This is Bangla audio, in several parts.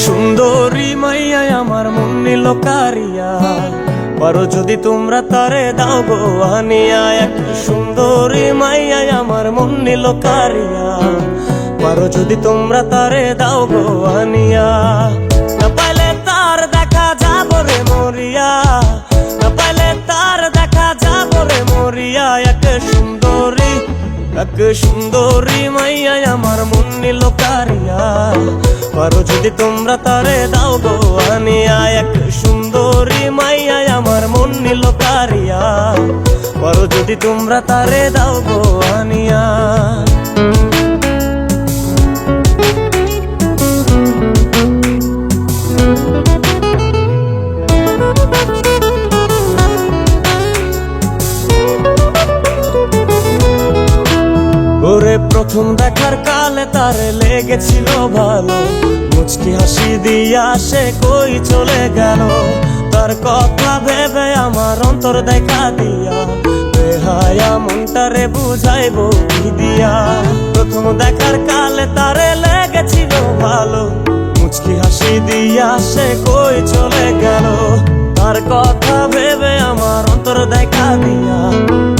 সুন্দরী মাইয়া আমার মন নিল কারিয়া, পারো যদি তোমরা তারে দাও গো আনিয়া। এক সুন্দরী মাইয়া আমার মন নিল কারিয়া, পারো যদি তোমরা তারে দাও গো আনিয়া। না পাইলে তার দেখা যাব রে মরিয়া, না পাইলে তার দেখা যাব রে মরিয়া। এক সুন্দরী মাইয়া আমার মন নিল কারিয়া, পারো যদি তোমরা তারে দাও গো আনিয়া। এক সুন্দরী মাইয়া আমার মন নিল কারিয়া, পারো যদি তোমরা তারে দাও গো আনিয়া। ওরে প্রথম দেখার কালে তারে লেগেছিল ভালো, মুচকি হাসি দিয়া সে কই চলে গেল। তার কথা ভেবে আমার অন্তর দেখা দিয়া, বেহায়া মনটারে বুঝাইবো কি দিয়া। প্রথম দেখার কালে তারে লেগেছিল ভালো, মুচকি হাসি দিয়া সে কই চলে গেল। তার কথা ভেবে আমার অন্তর দেখা দিয়া,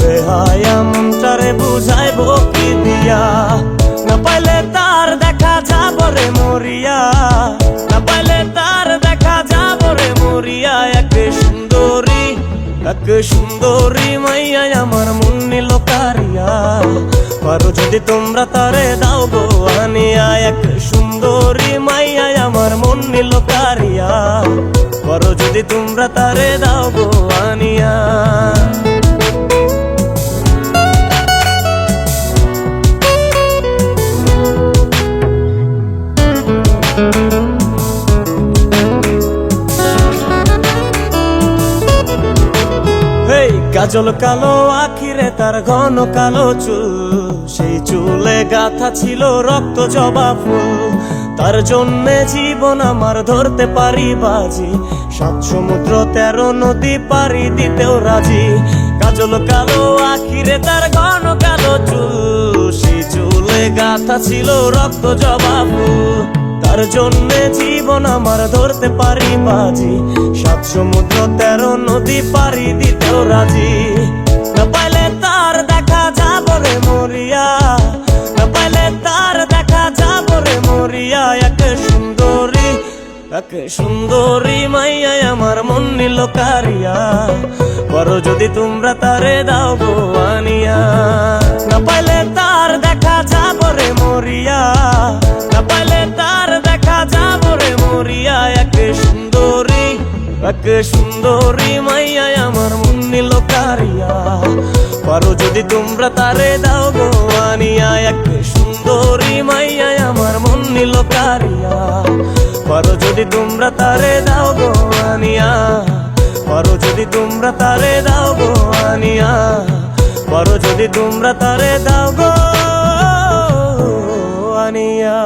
বেহায়া মনটারে বুঝাইবো কি দিয়া। না পাইলে তার দেখা যাব রে মরিয়া, না পাইলে তার দেখা যাব রে মরিয়া। এক সুন্দরী মাইয়া আমার মন নিল কারিয়া, পারো যদি তোমরা তারে দাও গো আনিয়া। এক সুন্দরী মাইয়া আমার মন নিল কারিয়া, পারো যদি তোমরা তারে দাও গো আনিয়া। কাজল কালো আখিরে তার ঘন কালো চুল, সেই চুলে গাথা ছিল রক্ত জবা ফুল। তার জন্যে জীবন আমার ধরতে পারি বাজি, ৭ সমুদ্র ১৩ নদী পারি দিতেও রাজি। কাজল কালো আখিরে তার ঘন কালো চুল, সেই চুলে গাথা ছিল রক্ত জবা ফুল। তার জন্যে জীবন আমার ধরতে পারি বাজি, ৭ সমুদ্র ১৩ নদী পারি দিতেও রাজি। না পাইলে তার দেখা যাব রে মরিয়া, না পাইলে তার দেখা যাব রে মরিয়া। এক সুন্দরী মাইয়া আমার মন নিল কারিয়া, পারো যদি তোমরা তারে দাও গো আনিয়া। না পাইলে তার দেখা যাব রে মরিয়া, না পাইলে তার দেখা যাব রে মরিয়া। এক সুন্দরী মাইয়া আমার মন নিল কারিয়া, পারো যদি তোমরা তারে দাও গো আনিয়া। এক সুন্দরী মাইয়া আমার মন নিল কারিয়া, পারো যদি তোমরা তারে দাও গো আনিয়া। পারো যদি তোমরা তারে দাও গো আনিয়া, পারো যদি তোমরা তারে দাও গো আনিয়া।